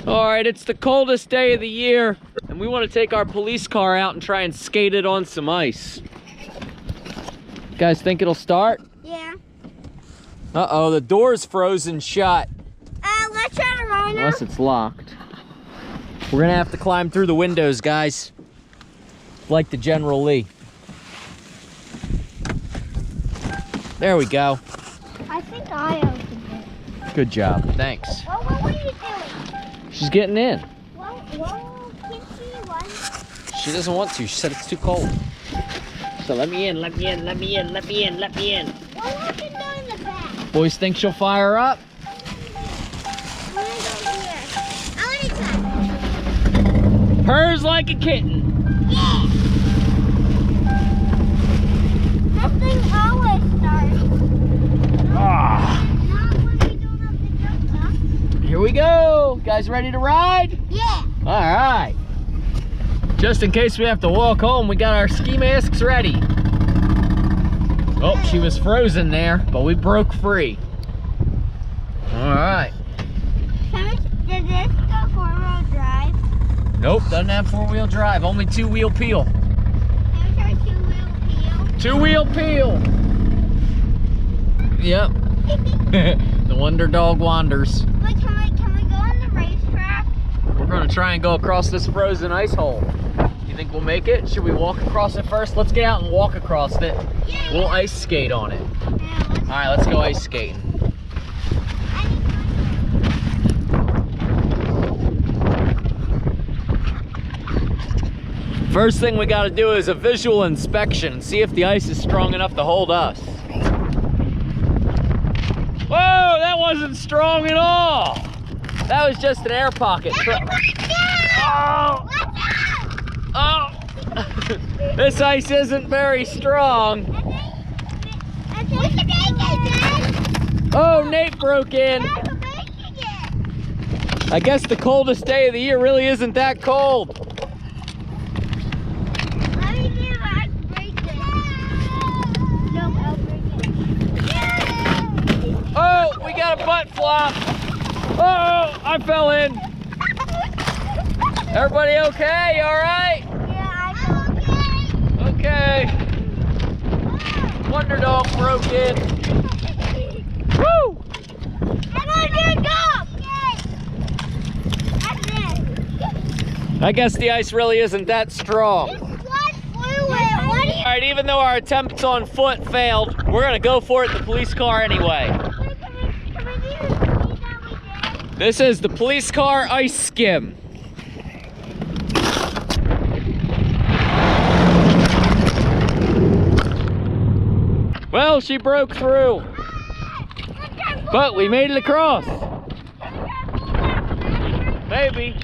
All right, it's the coldest day of the year, and we want to take our police car out and try and skate it on some ice. You guys think it'll start? Yeah. Uh-oh, the door's frozen shut. Let's try to run. Unless it's locked. We're gonna have to climb through the windows, guys. Like the General Lee. There we go. I think I opened it. Good job, thanks. What are you doing? She's getting in. What? She doesn't want to. She said it's too cold. So let me in, let me in, let me in, let me in, let me in. What happened in the back? Boys think she'll fire up? I want to try. Purrs like a kitten. Yeah. That thing always starts. Ah. Not when we don't have to jump up. Here we go. Guys ready to ride? Yeah. All right. Just in case we have to walk home, we got our ski masks ready. Oh, she was frozen there, but we broke free. All right. Did this go four-wheel drive? Nope, doesn't have four-wheel drive, only two-wheel peel. Can we try two-wheel peel? Two-wheel peel. Yep. The Wonder Dog wanders. Wait, can we go on the racetrack? We're gonna try and go across this frozen ice hole. You think we'll make it? Should we walk across it first? Let's get out and walk across it. Yeah. We'll ice skate on it. Yeah, All right, let's go ice skating. First thing we gotta do is a visual inspection. See if the ice is strong enough to hold us. Whoa, that wasn't strong at all. That was just an air pocket. Oh! Oh! This ice isn't very strong. Oh, Nate broke in. I guess the coldest day of the year really isn't that cold. Oh, we got a butt flop. Oh, I fell in. Everybody okay? All right? Yeah, I'm okay. Okay. Wonder Dog broke in. Woo! I'm on your dog. That's it. I guess the ice really isn't that strong. All All right, even though our attempts on foot failed, we're gonna go for it in the police car anyway. Can we do the speed that we did? This is the police car ice skim. Well, she broke through, but we made it across. Maybe.